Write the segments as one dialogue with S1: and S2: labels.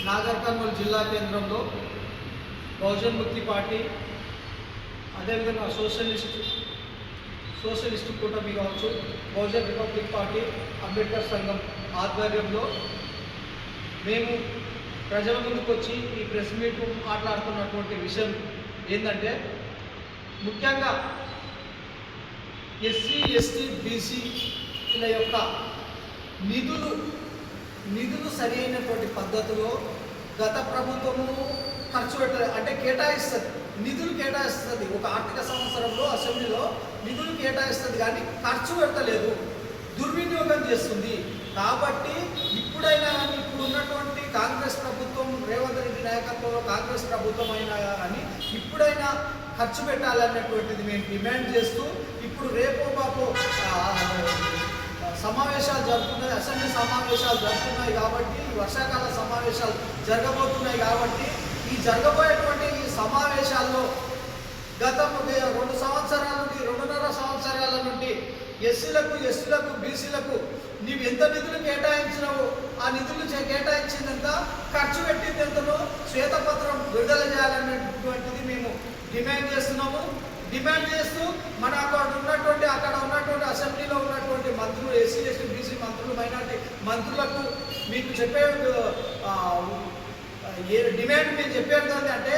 S1: నాగర్ కర్నూలు జిల్లా కేంద్రంలో బహుజన్ ముక్తి పార్టీ, అదేవిధంగా సోషలిస్ట్ కూటమి కావచ్చు, బహుజన్ రిపబ్లిక్ పార్టీ, అంబేద్కర్ సంఘం ఆధ్వర్యంలో మేము ప్రజల ముందుకు వచ్చి ఈ ప్రెస్ మీట్ మాట్లాడుతున్నటువంటి విషయం ఏంటంటే, ముఖ్యంగా ఎస్సీ ఎస్టీ బీసీల యొక్క నిధులు సరి అయినటువంటి పద్ధతిలో గత ప్రభుత్వము ఖర్చు పెట్టలేదు. అంటే నిధులు కేటాయిస్తుంది. ఒక ఆర్థిక సంవత్సరంలో అసెంబ్లీలో నిధులు కేటాయిస్తుంది కానీ ఖర్చు పెట్టలేదు, దుర్వినియోగం చేస్తుంది. కాబట్టి ఇప్పుడైనా కానీ ఇప్పుడు ఉన్నటువంటి కాంగ్రెస్ ప్రభుత్వం, రేవంత్ రెడ్డి నాయకత్వంలో కాంగ్రెస్ ప్రభుత్వం అయినా కానీ ఇప్పుడైనా ఖర్చు పెట్టాలన్నటువంటిది మేము డిమాండ్ చేస్తూ, ఇప్పుడు రేపో మాపో సమావేశాలు జరుగుతున్నాయి, అసెంబ్లీ సమావేశాలు జరుగుతున్నాయి కాబట్టి, వర్షాకాల సమావేశాలు జరగబోతున్నాయి కాబట్టి ఈ జరగబోయేటువంటి ఈ సమావేశాల్లో గత 2 సంవత్సరాల నుండి 2.5 సంవత్సరాల నుండి ఎస్సీలకు బీసీలకు నీవు ఎంత నిధులు కేటాయించినావో ఆ నిధులు కేటాయించినంత ఖర్చు పెట్టింది ఎంతనో శ్వేతపత్రం విడుదల చేయాలనేటువంటిది మేము డిమాండ్ చేస్తున్నాము. డిమాండ్ చేస్తూ అక్కడ ఉన్నటువంటి అసెంబ్లీలో ఉన్నటువంటి మంత్రులు, ఎస్సీ ఎస్టీ బీసీ మంత్రులు, మైనార్టీ మంత్రులకు మీకు చెప్పే డిమాండ్ మేము చెప్పేది అంటే,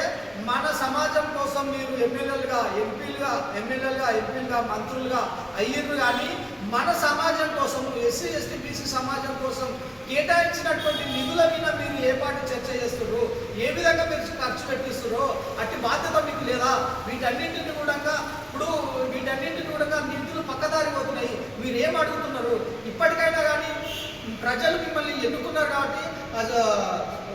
S1: మన సమాజం కోసం మీరు ఎమ్మెల్యేలుగా ఎంపీలుగా మంత్రులుగా అయ్యారు కానీ మన సమాజం కోసం, ఎస్సీ ఎస్టీ బీసీ సమాజం కోసం కేటాయించినటువంటి నిధుల మీద మీరు ఏ పార్టీ చర్చ చేస్తున్నారు, ఏ విధంగా మీరు ఖర్చు పెట్టిస్తున్నారో అట్టి బాధ్యత మీకు లేదా? వీటన్నింటిని కూడా నిధులు పక్కదారి పోతున్నాయి. మీరు ఏం అడుగుతున్నారు? ఇప్పటికైనా కానీ ప్రజలు మిమ్మల్ని ఎన్నుకున్నారు కాబట్టి,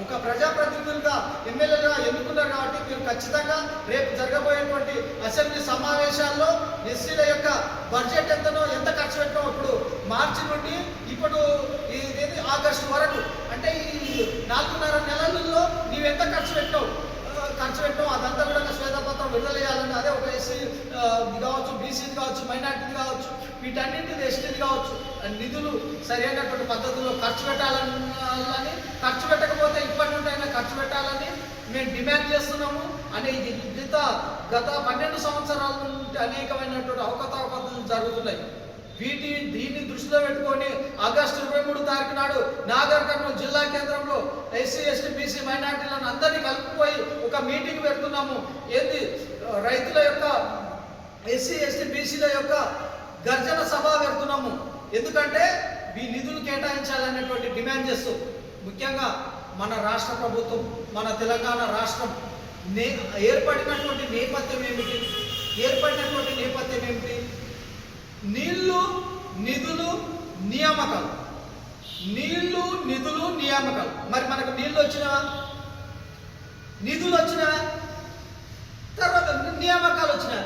S1: ఒక ప్రజాప్రతినిధులుగా ఎమ్మెల్యేగా ఎన్నుకున్నారు కాబట్టి మీరు ఖచ్చితంగా రేపు జరగబోయేటువంటి అసెంబ్లీ సమావేశాల్లో ఎస్సీల యొక్క బడ్జెట్ ఎంత ఖర్చు పెట్టామో, ఇప్పుడు మార్చి నుండి ఇప్పుడు ఆగస్టు వరకు, అంటే ఈ 4.5 నెలల్లో నీవెంత ఖర్చు పెట్టావు అదంతా కూడా శ్వేతపత్రం విడుదల చేయాలని. అదే ఒక ఎస్సీ కావచ్చు, బీసీది కావచ్చు, మైనార్టీది కావచ్చు, వీటన్నింటిది ఎస్టీది కావచ్చు, నిధులు సరైనటువంటి పద్ధతిలో ఖర్చు పెట్టాలని, ఖర్చు పెట్టకపోతే ఇప్పటి నుండి అయినా ఖర్చు పెట్టాలని మేము డిమాండ్ చేస్తున్నాము. గత 12 సంవత్సరాల నుండి అనేకమైనటువంటి అవకతవకలు జరుగుతున్నాయి. దీన్ని దృష్టిలో పెట్టుకొని ఆగస్టు 23 తారీఖు నాడు నాగర్ కర్నూలు జిల్లా కేంద్రంలో ఎస్సీ ఎస్టీ బీసీ మైనార్టీలను అందరినీ కలుపుకొని ఒక మీటింగ్ పెడుతున్నాము. రైతుల యొక్క, ఎస్సీ ఎస్టీ బీసీల యొక్క గర్జన సభ పెడుతున్నాము. ఎందుకంటే ఈ నిధులు కేటాయించాలనేటువంటి డిమాండ్ చేస్తూ, ముఖ్యంగా మన రాష్ట్ర ప్రభుత్వం, మన తెలంగాణ రాష్ట్రం ఏర్పడినటువంటి నేపథ్యం ఏమిటి? నీళ్లు నిధులు నియామకాలు. మరి మనకు నీళ్లు వచ్చినవా? నిధులు వచ్చినవా? తర్వాత నియామకాలు వచ్చినా?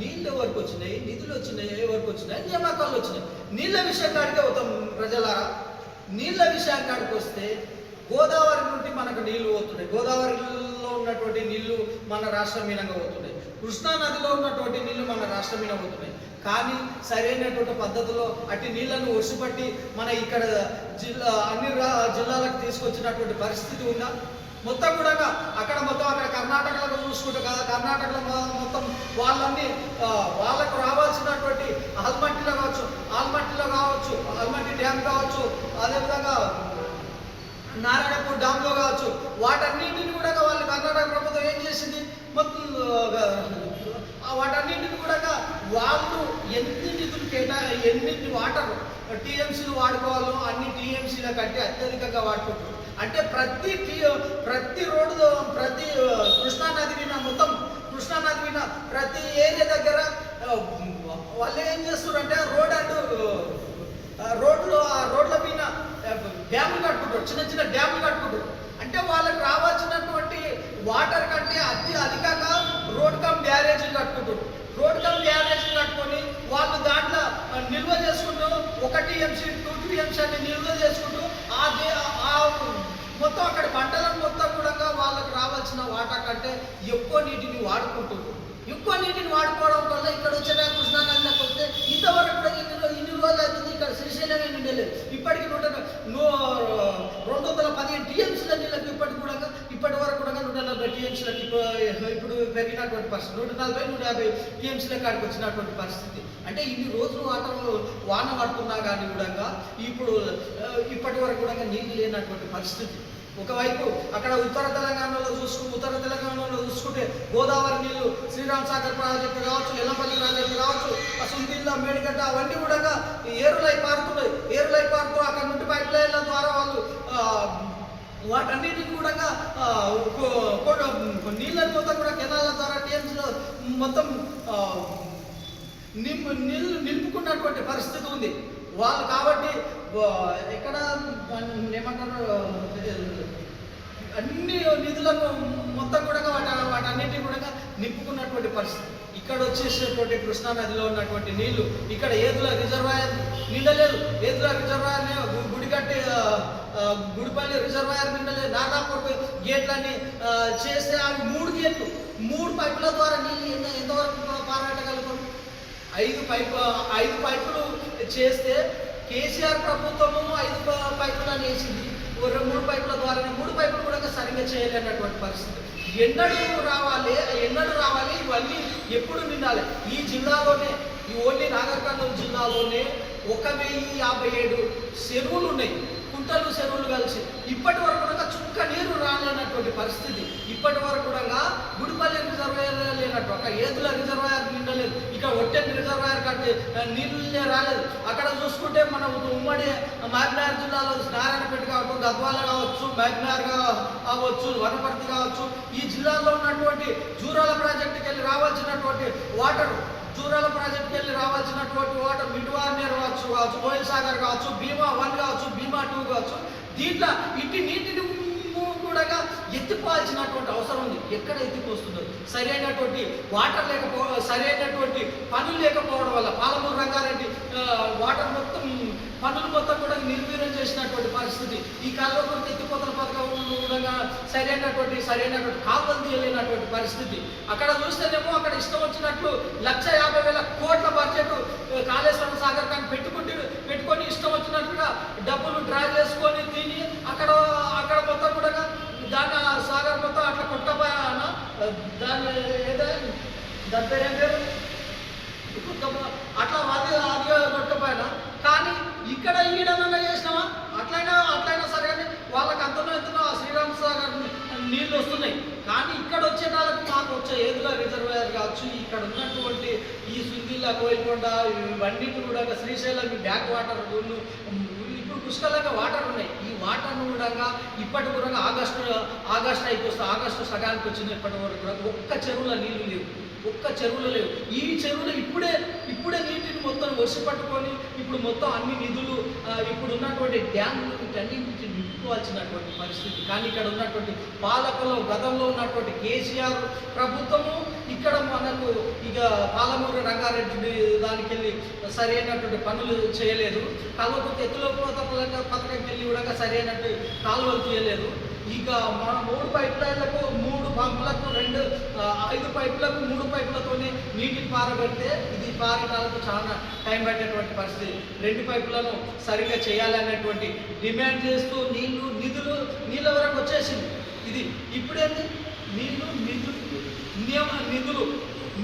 S1: నీళ్ళు ఎవరికి వచ్చినాయి? నిధులు వచ్చినాయి ఎవరికి వచ్చినాయి? నియామకాలు వచ్చినాయి. నీళ్ళ విషయం కాడికి అవుతాం ప్రజలారా. నీళ్ళ విషయం కాడికి వస్తే గోదావరి నుండి మనకు నీళ్లు పోతున్నాయి. గోదావరిలో ఉన్నటువంటి నీళ్లు మన రాష్ట్రం మీనంగా పోతున్నాయి. కృష్ణా నదిలో ఉన్నటువంటి నీళ్లు మన రాష్ట్రం మీద పోతున్నాయి. కానీ సరైనటువంటి పద్ధతిలో అట్టి నీళ్లను ఒడిసిపట్టి మన ఇక్కడ అన్ని జిల్లాలకు తీసుకొచ్చినటువంటి పరిస్థితి ఉందా? మొత్తం కూడా అక్కడ కర్ణాటకలో చూసుకుంటే కదా, కర్ణాటకలో మొత్తం వాళ్ళకు రావాల్సినటువంటి ఆల్మట్టిలో కావచ్చు, ఆల్మట్టి డ్యామ్ కావచ్చు, అదేవిధంగా నారాయణపూర్ డ్యామ్లో కావచ్చు, వాటన్నింటిని కూడా వాళ్ళు కర్ణాటక ప్రభుత్వం ఏం చేసింది? మొత్తం వాటన్నింటిని కూడా వాళ్ళు ఎన్ని వాటర్ టీఎంసీలు వాడుకోవాలో అన్ని టీఎంసీల కంటే అత్యధికంగా వాడుకుంటారు. అంటే ప్రతి రోడ్డు, ప్రతి కృష్ణానది మీద ప్రతి ఏరియా దగ్గర వాళ్ళు ఏం చేస్తున్నారంటే రోడ్ల మీద డ్యాములు కట్టుకుంటారు, చిన్న డ్యాములు కట్టుకుంటారు. అంటే వాళ్ళకి రావాల్సినటువంటి వాటర్ కంటే అధికంగా రోడ్ కమ్ బ్యారేజీలు కట్టుకుంటారు. కట్టుకొని వాళ్ళు దాంట్లో నిల్వ చేసుకుంటూ 1 టీఎంసీ 2 టీఎంసీ అని నిల్వ చేసుకుంటూ మొత్తం అక్కడ పంటలను మొత్తం కూడా వాళ్ళకి రావాల్సిన వాటర్ కంటే ఎక్కువ నీటిని వాడుకుంటారు. ఎక్కువ నీటిని వాడుకోవడం వల్ల ఇక్కడ వచ్చిన కృష్ణానదిలోకి వస్తే ఇంతవరకు కూడా ఇన్ని రోజులు అవుతుంది ఇక్కడ శ్రీశైలమే నిండలేదు. ఇప్పటికి 215 టీఎంసీల నీళ్ళకి ఇప్పటికి కూడా ఇప్పుడు పెరిగినటువంటి పరిస్థితి 140, 150 టీఎంసీల కాడికి వచ్చినటువంటి పరిస్థితి. అంటే ఇన్ని రోజులు వాన పడుతున్నా కానీ కూడా ఇప్పుడు ఇప్పటి వరకు కూడా నీళ్ళు లేనటువంటి పరిస్థితి. ఒకవైపు అక్కడ ఉత్తర తెలంగాణలో చూసుకుంటే గోదావరి నీళ్లు శ్రీరామ్ సాగర్ ప్రాజెక్టు కావచ్చు, ఎల్లపల్లి ప్రాజెక్టు కావచ్చు, సుందిల్ల, మేడిగడ్డ అవన్నీ కూడా ఏరులై పారుతున్నాయి. అక్కడ నుండి పైప్ లైన్ల ద్వారా వాళ్ళు వాటన్నిటిని కూడా నీళ్ళని మొత్తం కూడా కెనాల ద్వారా టీఎంసీలో మొత్తం నిలుపుకున్నటువంటి పరిస్థితి ఉంది వాళ్ళు. కాబట్టి ఎక్కడ ఏమంటారు, అన్ని నిధులను మొత్తం కూడా వాటన్నిటిని కూడా నింపుకున్నటువంటి పరిస్థితి. ఇక్కడ వచ్చేసినటువంటి కృష్ణానదిలో ఉన్నటువంటి నీళ్లు ఇక్కడ ఏదుల రిజర్వాయర్ నిండలేదు. ఏదుల రిజర్వాయర్ గుడిపల్లి రిజర్వాయర్ నిండలేదు. నాగాపూర్ గేట్లన్నీ చేస్తే అవి 3 గేట్లు 3 పైపుల ద్వారా నీళ్ళు ఎంతవరకు పారాటగలుగుతాం? 5 పైపులు చేస్తే కేసీఆర్ ప్రభుత్వము 5 పైపులను వేసింది. 3 పైపుల ద్వారా 3 పైపులు కూడా సరిగ్గా చేయలేనటువంటి పరిస్థితి. ఎన్నడూ రావాలి ఇవన్నీ ఎప్పుడు నిండాలి? ఈ జిల్లాలోనే, ఈ ఓన్లీ నాగర్ కర్నూలు జిల్లాలోనే 1057 చెరువులు ఉన్నాయి, కుంటలు చెరువులు కలిసి. ఇప్పటి వరకు కూడా చుక్క నీరు రాలేనటువంటి పరిస్థితి. ఇప్పటి వరకు కూడా గుడిపల్లి రిజర్వాయర్ లేనట్టు, అక్కడ ఏదుల రిజర్వాయర్ నిండలేదు, ఇక్కడ ఒట్టెన్ రిజర్వాయర్ కట్టి నీళ్ళే రాలేదు. అక్కడ చూసుకుంటే మన ఉమ్మడి మహబూబ్నగర్ జిల్లాలో నారాయణపేట కావచ్చు, గద్వాల కావచ్చు, మహబూబ్నగర్ కావచ్చు, వనపర్తి కావచ్చు, ఈ జిల్లాలో ఉన్నటువంటి జూరాల ప్రాజెక్టుకి వెళ్ళి రావాల్సినటువంటి వాటర్ మిడ్వార్నేర్ కావచ్చు, కోయిల్ సాగర్ కావచ్చు, భీమా 1 కావచ్చు, భీమా 2 కావచ్చు, దీంట్లో ఇంటి నీటిని కూడా ఎత్తిపోవాల్సినటువంటి అవసరం ఉంది. ఎక్కడ ఎత్తిపోస్తుందో సరైనటువంటి వాటర్ సరైనటువంటి పనులు లేకపోవడం వల్ల పాలమూరు రంగారెడ్డి వాటర్ పనులు మొత్తం కూడా నిర్వీర్యం చేసినటువంటి పరిస్థితి. ఈ కాలువకు ఎత్తిపోతల పథకం కూడా సరైనటువంటి కాలువలు తీయలేనటువంటి పరిస్థితి. అక్కడ చూస్తేనేమో అక్కడ ఇష్టం వచ్చినట్లు 1,50,000 కోట్ల బడ్జెట్ కాళేశ్వరం సాగర్ కానీ పెట్టుకొని ఇష్టం వచ్చినట్టుగా డబ్బులు డ్రా చేసుకొని తిని అక్కడ మొత్తం కూడా దాని సాగర్ మొత్తం అట్లా కొట్టపోయాన దాని పేరు అట్లా అది కొట్టపోయానా. కానీ ఇక్కడ ఈడనన్నా చేసినామా? అట్లయినా సరే కానీ వాళ్ళకి ఎంతనో శ్రీరామ్ సాగర్ నీళ్ళు వస్తున్నాయి. కానీ ఇక్కడ వచ్చే వాళ్ళకి మాకు వచ్చే ఏదుల రిజర్వాయర్ కావచ్చు, ఇక్కడ ఉన్నటువంటి ఈ సుందిల్ల, కోయిల్కొండ ఇవన్నిటి కూడా శ్రీశైలం బ్యాక్ వాటర్ ఇప్పుడు పుష్కలంగా వాటర్ ఉన్నాయి. ఈ వాటర్ను కూడా ఇప్పటి కూడా ఆగస్టు అయిపోతే ఆగస్టు సగానికి వచ్చింది. ఇప్పటి వరకు కూడా ఒక్క చెరువులో నీళ్లు లేవు. ఈ చెరువులు ఇప్పుడే నీటిని మొత్తం వర్ష పట్టుకొని ఇప్పుడు మొత్తం అన్ని నిధులు ఇప్పుడు ఉన్నటువంటి డ్యాములు వీటన్నింటిని నింపుకోవాల్సినటువంటి పరిస్థితి. కానీ ఇక్కడ ఉన్నటువంటి పాలకులు గతంలో ఉన్నటువంటి కేసీఆర్ ప్రభుత్వము ఇక్కడ మనకు ఇక పాలమూరు రంగారెడ్డి దానికి వెళ్ళి సరైనటువంటి పనులు చేయలేదు. కల్వకుర్తి ఎత్తులోపోత పథకంకి వెళ్ళి కూడా సరైనటువంటి కాలువలు తీయలేదు. ఇక మన 3 పైప్ లైన్లకు 3 పంపులకు 5 పైపులకు 3 పైపులతోనే నీటిని పారబెడితే ఇది పారడానికి చాలా టైం పట్టేటువంటి పరిస్థితి. 2 పైపులను సరిగ్గా చేయాలనేటువంటి డిమాండ్ చేస్తూ నీళ్ళ వరకు వచ్చేసింది. ఇది ఇప్పుడేంది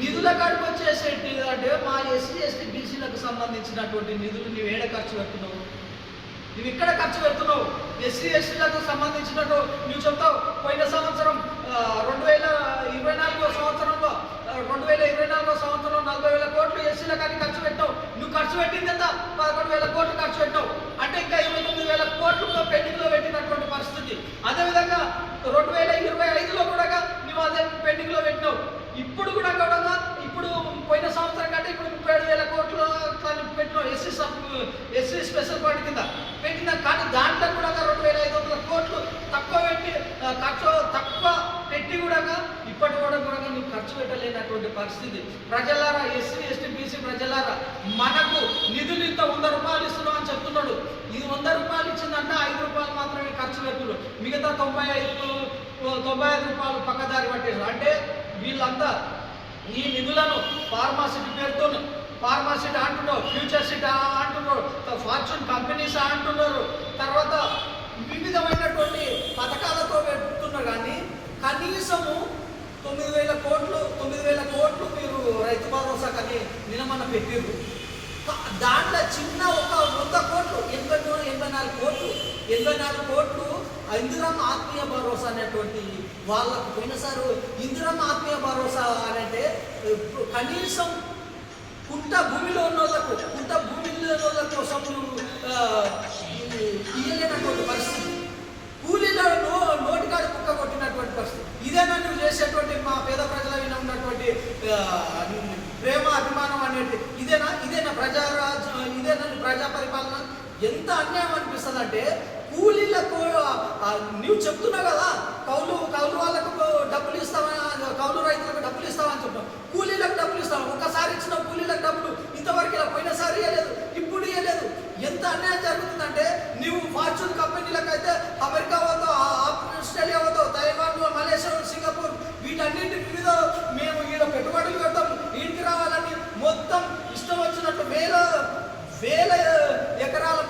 S1: నిధుల కాడికి వచ్చేసేటి అంటే మా ఎస్సీ ఎస్టీ బీసీలకు సంబంధించినటువంటి నిధులు నువ్వు ఏడ ఖర్చు పెడుతున్నావు? నువ్వు ఇక్కడ ఖర్చు పెడుతున్నావు. ఎస్సీ ఎస్టీలకు సంబంధించినట్టు నువ్వు చెప్తావు. పోయిన సంవత్సరం 2024 సంవత్సరంలో 40,000 కోట్లు ఎస్సీల కానీ ఖర్చు పెట్టావు. నువ్వు ఖర్చు పెట్టింది ఎంత? 11,000 కోట్లు ఖర్చు పెట్టావు. అంటే ఇంకా 29,000 కోట్లు పెండింగ్లో పెట్టినటువంటి పరిస్థితి. అదేవిధంగా 2025లో కూడా నువ్వు అదే పెండింగ్లో పెట్టినావు. ఇప్పుడు కూడా ఇప్పుడు పోయిన సంవత్సరం కంటే ఇప్పుడు 37,000 కోట్లు పెట్టినావు ఎస్సీ స్పెషల్ పార్టీ కింద పెట్టినా. కానీ దాంట్లో కూడా 2,500 కోట్లు తక్కువ పెట్టి కూడా ఇప్పటి కూడా నువ్వు ఖర్చు పెట్టలేనటువంటి పరిస్థితి. ప్రజలారా, ఎస్సీ ఎస్టీ బీసీ ప్రజలారా, మనకు నిధులు ఇంత 100 రూపాయలు ఇస్తున్నాం అని చెప్తున్నాడు. ఇది 100 రూపాయలు ఇచ్చిందంటే 5 రూపాయలు మాత్రమే ఖర్చు పెడుతున్నారు. మిగతా 95 రూపాయలు పక్కదారి పట్టేసారు. అంటే వీళ్ళంతా ఈ నిధులను ఫార్మాసిటీ పేరుతో ఫార్మాసిటీ అంటున్నారు, ఫ్యూచర్ సిటీ అంటున్నారు, ఫార్చ్యూన్ కంపెనీస్ అంటున్నారు, తర్వాత వివిధమైనటువంటి పథకాలతో పెడుతున్నారు. కానీ కనీసము 9,000 కోట్లు మీరు రైతు భరోసా కానీ నిలమన్న పెట్టిర్రు. దాంట్లో చిన్న ఒక 100 కోట్లు 84 కోట్లు ఇందిరమ్మ ఆత్మీయ భరోసా అనేటువంటి వాళ్ళకు పోయినసారి ఇందిరమ్మ ఆత్మీయ భరోసా అని అంటే కనీసం కుంట భూమిలో ఉన్న వాళ్ళ కోసం ఇయ్యలేనటువంటి పరిస్థితి, కూలీలో నోటికాడు కుక్క కొట్టినటువంటి పరిస్థితి. ఇదేనా నువ్వు చేసేటువంటి మా పేద ప్రజల మీద ఉన్నటువంటి ప్రేమ అభిమానం అనేది? ఇదేనా ప్రజారాజ్యం? ఇదేనా ప్రజా పరిపాలన? ఎంత అన్యాయం అనిపిస్తుంది అంటే కూలీలకు నువ్వు చెప్తున్నావు కదా, కౌలు వాళ్ళకు డబ్బులు ఇస్తావని, కౌలు రైతులకు డబ్బులు ఇస్తావని చెప్తావు, కూలీలకు డబ్బులు ఇస్తావు. ఒకసారి ఇచ్చిన కూలీలకు డబ్బులు ఇంతవరకు ఇలా పోయినసారి ఇవ్వలేదు, ఇప్పుడు ఇవ్వలేదు. ఎంత అన్యాయం జరుగుతుందంటే నువ్వు ఫార్చ్యూన్ కంపెనీలకైతే అమెరికా పోతావు, ఆస్ట్రేలియా పోతావు, తైవాన్, మలేషియా, సింగపూర్ వీటన్నింటి మీద మేము ఈడ పెట్టుబడులు పెడతాం, ఇంటికి రావాలని మొత్తం ఇష్టం వచ్చినట్టు వేల ఎకరాల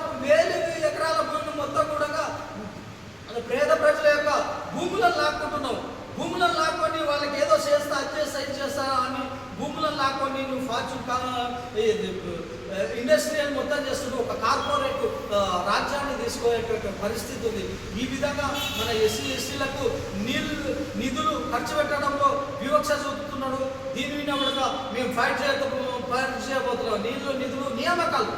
S1: భూమిని మొత్తం కూడా పేద ప్రజల యొక్క భూములను లాక్కుంటున్నావు. భూములను లాక్కొని వాళ్ళకి ఏదో చేస్తా అది చేస్తా అని భూములను లాక్కొని నువ్వు ఫార్చ్యూన్ ఇండస్ట్రియల్ మొత్తం చేస్తున్నావు. ఒక కార్పొరేట్ రాజ్యాన్ని తీసుకునేటువంటి పరిస్థితి ఉంది. ఈ విధంగా మన ఎస్సీలకు నిధులు ఖర్చు పెట్టడంలో వివక్ష చూపుతున్నాడు. దీని మీద కూడా మేము ఫైట్ చేయబోతున్నాం. నిధులు నియామకాలు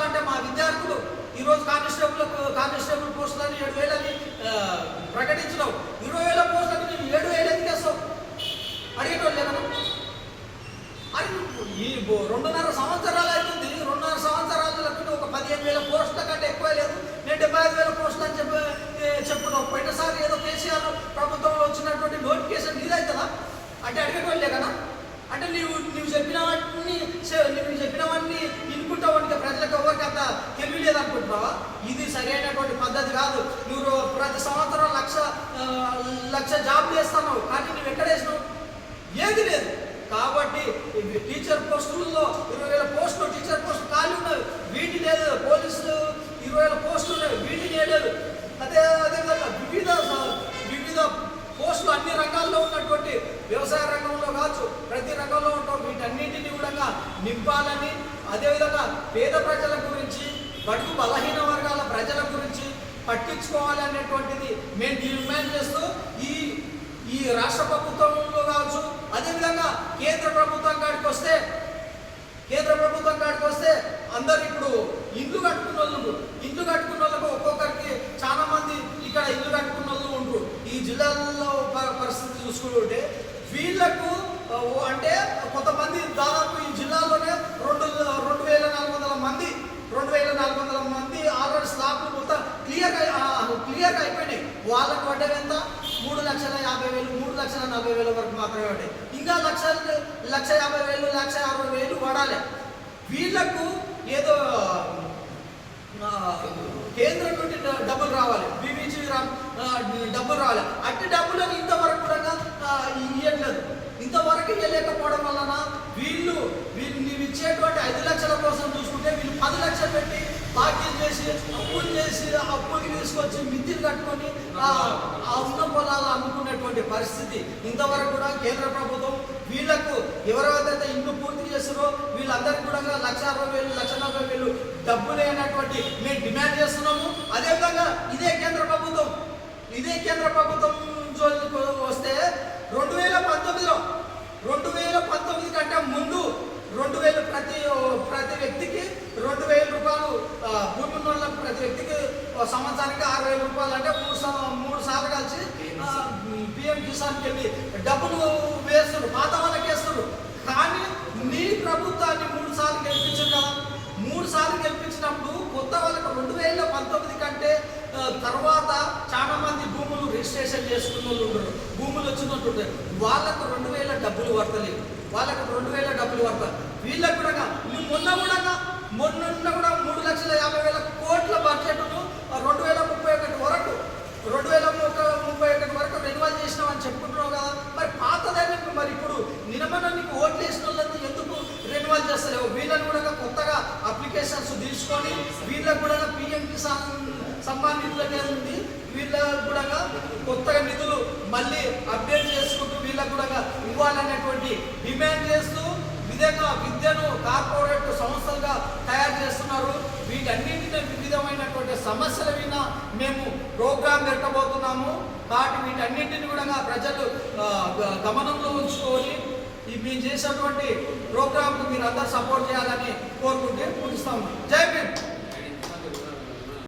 S1: అంటే మా విద్యార్థులు ఈరోజు కానిస్టేబుల్ పోస్టులని 7,000 ప్రకటించినావు. 20,000 పోస్టులకు నేను 7,000 ఎందుకు వేస్తావు? అడిగేటోళ్ళు లేదా? అది ఈ 2.5 సంవత్సరాలు అవుతుంది. 2.5 సంవత్సరాలకు ఒక 15,000 పోస్టుల కంటే ఎక్కువ లేదు. నేను 75,000 పోస్టులు అని చెప్పుకున్నావు. పోయినసారి ఏదో కేసీఆర్ ప్రభుత్వంలో వచ్చినటువంటి నోటిఫికేషన్ నీదవుతుందా అంటే అడిగేటోళ్ళే కదా. అంటే నువ్వు చెప్పినవన్నీ ఇనుకుంటావు. ప్రజలకు ఎవరికి అంత తెలియలేదు అనుకుంటున్నావా? ఇది సరైనటువంటి పద్ధతి కాదు. నువ్వు ప్రతి సంవత్సరం లక్ష జాబ్లు వేస్తున్నావు, కానీ నువ్వు ఎక్కడ వేసినావు? ఏది లేదు. కాబట్టి టీచర్ పోస్టులలో 20,000 పోస్టులు టీచర్ పోస్టులు ఖాళీ ఉన్నాయి, వీటి లేదు. పోలీసులు 20,000 పోస్టులు ఉన్నాయి, వీటిని లేదు. అదేవిధంగా వివిధ పోస్టులు అన్ని రంగాల్లో ఉన్నటువంటి వ్యవసాయ రంగంలో కావచ్చు, ప్రతి రంగంలో ఉంటాం. వీటన్నింటినీ కూడా నింపాలని, అదేవిధంగా పేద ప్రజల గురించి, బడుగు బలహీన వర్గాల ప్రజల గురించి పట్టించుకోవాలి అనేటువంటిది మేము డిమాండ్ చేస్తూ ఈ రాష్ట్ర ప్రభుత్వంలో కావచ్చు, అదేవిధంగా కేంద్ర ప్రభుత్వం కాడికి వస్తే అందరు ఇప్పుడు ఇల్లు కట్టుకున్న వాళ్ళకు ఒక్కొక్కరికి చాలా మంది ఇక్కడ ఇల్లు కట్టుకున్న వాళ్ళు ఉంటారు. ఈ జిల్లాల్లో పరిస్థితి చూసుకుంటే వీళ్లకు అంటే కొంతమంది దాదాపు ఈ జిల్లాలోనే 2,400 మంది ఆల్రెడీ స్లాబ్లు మొత్తం క్లియర్గా అయిపోయినాయి. వాళ్ళకు పడ్డది ఎంత? 3,50,000, 3,40,000 వరకు మాత్రమే పడ్డాయి. ఇంకా 1,50,000, 1,60,000 పడాలి. వీళ్లకు ఏదో కేంద్రం నుండి డబ్బులు రావాలి, బీబీజీ డబ్బులు రావాలి. అట్టి డబ్బులను ఇంతవరకు కూడా ఇవ్వట్లేదు. ఇంతవరకు ఇవ్వలేకపోవడం వలన వీళ్ళు నీవు ఇచ్చేటువంటి 5 లక్షల కోసం చూసుకుంటే వీళ్ళు 10 లక్షలు పెట్టి బాకీలు చేసి అప్పుకి తీసుకొచ్చి మిత్తిలు కట్టుకొని ఉన్న పొలాలు అమ్ముకునేటువంటి పరిస్థితి. ఇంతవరకు కూడా కేంద్ర ప్రభుత్వం వీళ్లకు ఎవరైతే ఇండ్లు పూర్తి చేస్తారో వీళ్ళందరికీ కూడా 1,60,000, 1,40,000 డబ్బు లేనటువంటి మేము డిమాండ్ చేస్తున్నాము. అదేవిధంగా ఇదే కేంద్ర ప్రభుత్వం వస్తే 2019 కంటే ముందు 2,000 ప్రతి వ్యక్తికి 2,000 రూపాయలు భూమి ఉన్న ప్రతి వ్యక్తికి సంవత్సరానికి 6,000 రూపాయలు అంటే 3 సార్లు కలిసి పిఎం కిసాన్కి వెళ్ళి డబ్బులు వేస్తున్నారు, పాత వాళ్ళకి వేస్తున్నారు. కానీ నీ ప్రభుత్వాన్ని 3 సార్లు గెలిపించారు కదా. 3 సార్లు గెలిపించినప్పుడు కొత్త వాళ్ళకు 2019 కంటే తర్వాత చాలా మంది భూములు రిజిస్ట్రేషన్ చేసుకున్న వాళ్ళు ఉంటారు, భూములు వచ్చినట్టు ఉంటారు. వాళ్ళకు 2,000 డబ్బులు పడతలేదు. వీళ్ళకు కూడా మొన్న కూడా 3,50,000 కోట్ల బడ్జెట్ను 2031 వరకు రెన్యువల్ చేసినామని చెప్పుకుంటున్నావు కదా. మరి పాతదాన్ని మరి ఇప్పుడు నిలబడిన నీకు ఓట్లు వేసిన వాళ్ళని ఎందుకు రెన్యువల్ చేస్తలేవు? వీళ్ళని కూడా కొత్తగా అప్లికేషన్స్ తీసుకొని వీళ్ళకు కూడా పిఎం కిసాన్ సమ్మాన్ నిధులు అనేది ఉంది, వీళ్ళకు కూడా కొత్తగా నిధులు మళ్ళీ అప్డేట్ చేసుకుంటూ వీళ్ళకు విద్యను కార్పొరేట్ సంస్థలుగా తయారు చేస్తున్నారు. వీటన్నింటినీ వివిధమైనటువంటి సమస్యల మీద మేము ప్రోగ్రాం పెట్టబోతున్నాము. కాబట్టి వీటన్నింటిని కూడా ప్రజలు గమనంలో ఉంచుకొని మేము చేసేటువంటి ప్రోగ్రాంకు మీరు అందరూ సపోర్ట్ చేయాలని కోరుకుంటే ముగిస్తాము. జై భీమ్.